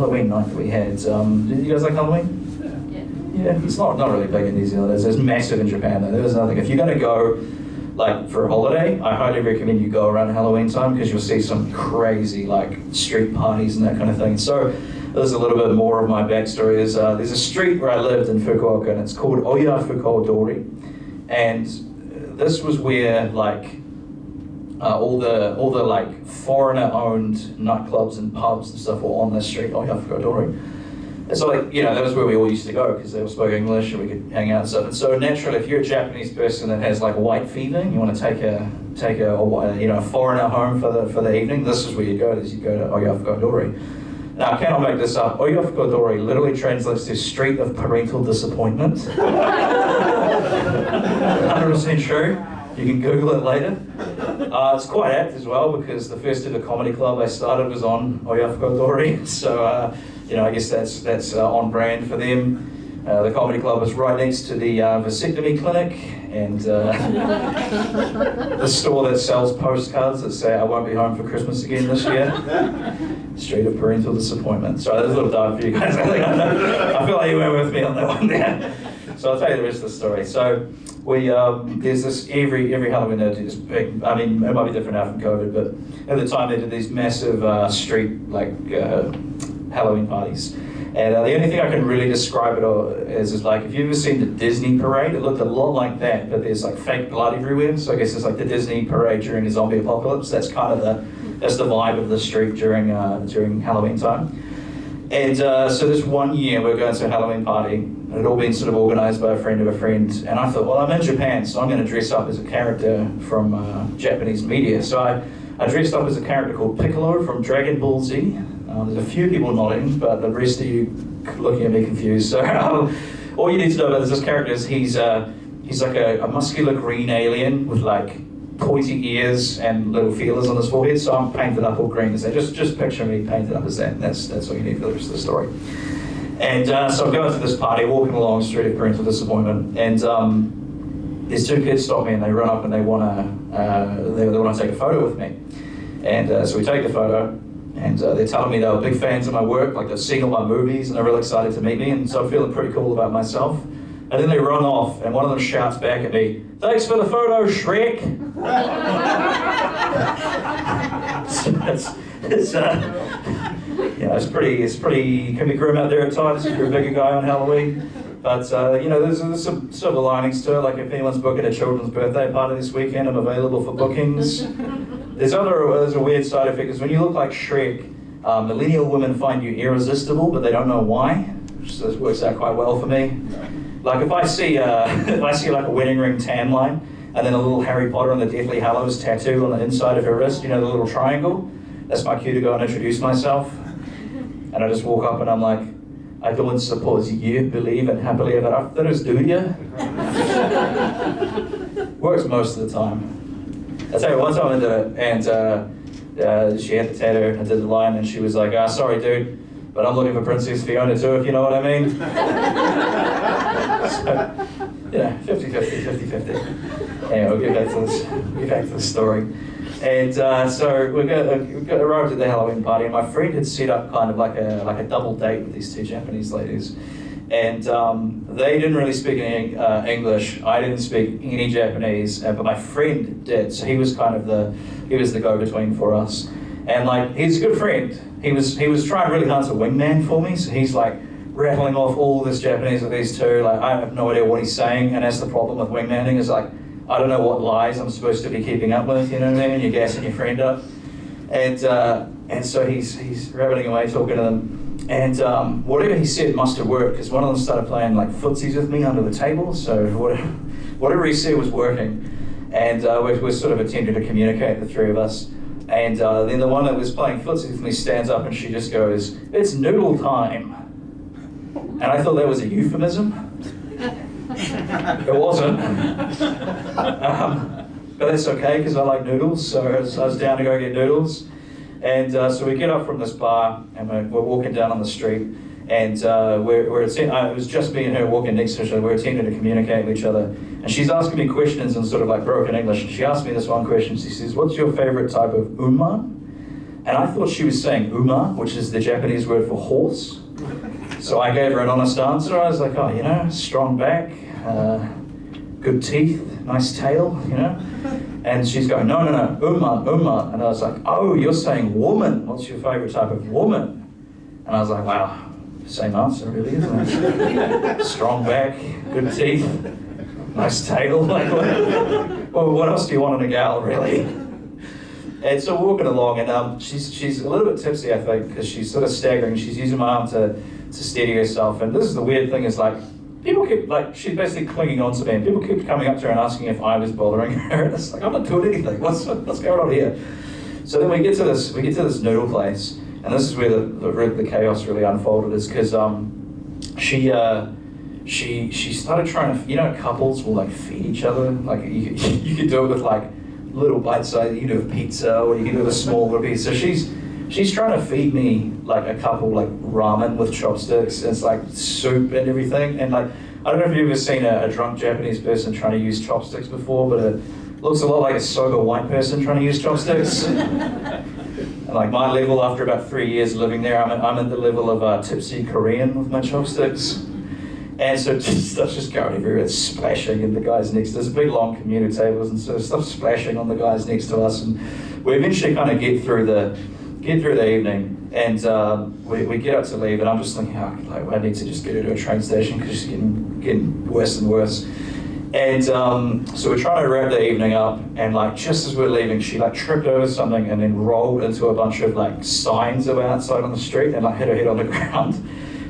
Halloween night that we had. Did you guys like Halloween? Yeah, it's not really big in New Zealand. It's massive in Japan though. There's nothing. If you're going to go like for a holiday, I highly recommend you go around Halloween time because you'll see some crazy like street parties and that kind of thing. So there's a little bit more of my backstory. There's a street where I lived in Fukuoka and it's called Fukuoka, and this was where like all the like foreigner-owned nightclubs and pubs and stuff were on this street, Fukuoka. And so like, that was where we all used to go because they all spoke English and we could hang out and stuff. And so naturally, if you're a Japanese person that has like white fever and you want to take a foreigner home for the evening, this is where you go. You'd go to Fukuoka. Now, I cannot make this up. Fukuoka literally translates to street of parental disappointment. 100% true. You can Google it later. It's quite apt as well because the first ever comedy club I started was on Fukuoka. So, I guess that's on brand for them. The comedy club is right next to the vasectomy clinic and the store that sells postcards that say, "I won't be home for Christmas again this year." Street of parental disappointment. So there's a little dive for you guys. I feel like you went with me on that one there. So I'll tell you the rest of the story. So we there's this every Halloween they do this big. I mean, it might be different now from COVID, but at the time they did these massive street Halloween parties. And the only thing I can really describe it as is like, if you've ever seen the Disney parade, it looked a lot like that, but there's like fake blood everywhere. So I guess it's like the Disney parade during the zombie apocalypse. That's kind of that's the vibe of the street during Halloween time. And so this one year we're going to a Halloween party, and it had all been sort of organized by a friend of a friend. And I thought, well, I'm in Japan, so I'm going to dress up as a character from Japanese media. So I dressed up as a character called Piccolo from Dragon Ball Z. There's a few people nodding, but the rest of you looking at me confused. So all you need to know about this character is he's like a muscular green alien with like pointy ears and little feelers on his forehead. So I'm painted up all green as that. Just picture me painted up as that. That's all you need for the rest of the story. And so I'm going to this party, walking along Street of Parental Disappointment, and these two kids stop me and they run up and they want to take a photo with me. And so we take the photo. And they're telling me they were big fans of my work, like they've seen all my movies and they're really excited to meet me, and so I'm feeling pretty cool about myself. And then they run off and one of them shouts back at me, "Thanks for the photo, Shrek!" It's pretty, it can be grim out there at times if you're a bigger guy on Halloween. But there's some silver linings to it, like if anyone's booking a children's birthday party this weekend, I'm available for bookings. There's a weird side effect, is when you look like Shrek, millennial women find you irresistible, but they don't know why, which works out quite well for me. Like if I see like a wedding ring tan line, and then a little Harry Potter and the Deathly Hallows tattoo on the inside of her wrist, the little triangle, that's my cue to go and introduce myself. And I just walk up and I'm like, "I don't suppose you believe in happily ever afters, do you?" Works most of the time. I'll tell you, one time I did it, and she had the tattoo, I did the line, and she was like, "Sorry dude, but I'm looking for Princess Fiona too, if you know what I mean." So, 50-50. Anyway, we'll get back to the story. And so we arrived at the Halloween party, and my friend had set up kind of like a double date with these two Japanese ladies. And they didn't really speak any English. I didn't speak any Japanese, but my friend did. So he was kind of the go-between for us. And like, he's a good friend. He was trying really hard to wingman for me. So he's like rattling off all this Japanese with these two. Like, I have no idea what he's saying. And that's the problem with wingmanning, is like, I don't know what lies I'm supposed to be keeping up with. You know what I mean? You're gassing your friend up. And so he's rattling away, talking to them. And whatever he said must have worked, because one of them started playing like footsies with me under the table. So whatever he said was working. And we're sort of attempting to communicate, the three of us. And then the one that was playing footsies with me stands up and she just goes, "It's noodle time." And I thought that was a euphemism. It wasn't. But that's okay, because I like noodles. So I was down to go get noodles. And so we get up from this bar and we're walking down on the street, and it was just me and her walking next to each other. We're attempting to communicate with each other, and she's asking me questions in sort of like broken English. And she asked me this one question. She says, "What's your favorite type of umma?" And I thought she was saying uma, which is the Japanese word for horse. So I gave her an honest answer. I was like, oh, you know, strong back, good teeth, nice tail, you know. And she's going, no, uma. And I was like, oh, you're saying woman. What's your favorite type of woman? And I was like, wow, same answer really, isn't it? Strong back, good teeth, nice tail. Like, well, what else do you want in a gal, really? And so we're walking along, and she's a little bit tipsy, I think, because she's sort of staggering. She's using my arm to steady herself. And this is the weird thing, is like, people keep, like, she's basically clinging on to me, and people keep coming up to her and asking if I was bothering her. And it's like, I'm not doing anything. What's going on here? So then we get to this noodle place, and this is where the chaos really unfolded, is because she started trying to, you know, couples will like feed each other. Like you could do it with like little bite size. You can do it with pizza, or you can do it with a small little piece. So she's trying to feed me like a couple like ramen with chopsticks. And it's like soup and everything. And like, I don't know if you've ever seen a drunk Japanese person trying to use chopsticks before, but it looks a lot like a sober white person trying to use chopsticks. And like my level, after about 3 years living there, I'm at the level of tipsy Korean with my chopsticks. And so stuff's just going everywhere, it's splashing, and the guys next, there's a big long communal tables, and so stuff's splashing on the guys next to us, and we eventually kind of get through the evening, and we get up to leave, and I'm just thinking, oh, like, I need to just get her to a train station because she's getting worse and worse. And so we're trying to wrap the evening up, and like just as we're leaving, she like tripped over something and then rolled into a bunch of like signs that were outside on the street and like hit her head on the ground.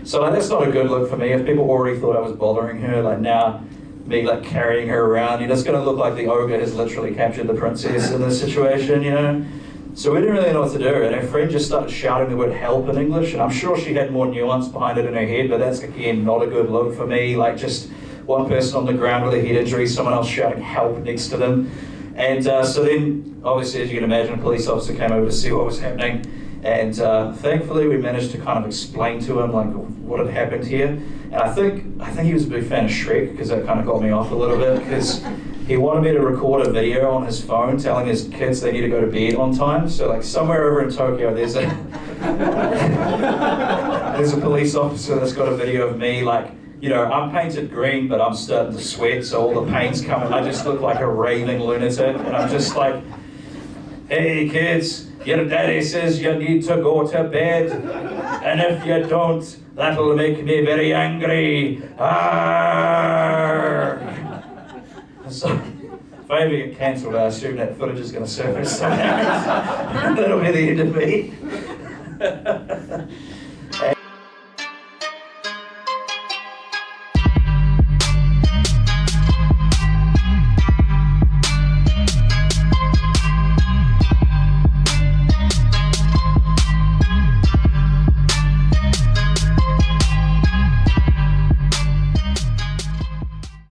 So like, that's not a good look for me. If people already thought I was bothering her, like now me like carrying her around, you know, it's gonna look like the ogre has literally captured the princess in this situation, you know. So we didn't really know what to do, and her friend just started shouting the word help in English, and I'm sure she had more nuance behind it in her head, but that's again not a good look for me. Like just one person on the ground with a head injury, someone else shouting help next to them. And so then, obviously, as you can imagine, a police officer came over to see what was happening. And thankfully, we managed to kind of explain to him like what had happened here. And I think he was a big fan of Shrek, because that kind of got me off a little bit, because he wanted me to record a video on his phone telling his kids they need to go to bed on time. So like somewhere over in Tokyo, there's a police officer that's got a video of me like, you know, I'm painted green, but I'm starting to sweat, so all the paint's coming. I just look like a raving lunatic, and I'm just like, hey kids, your daddy says you need to go to bed, and if you don't, that'll make me very angry. Arrgh. So, if I ever get cancelled, I assume that footage is going to surface somewhere. That'll be the end of me.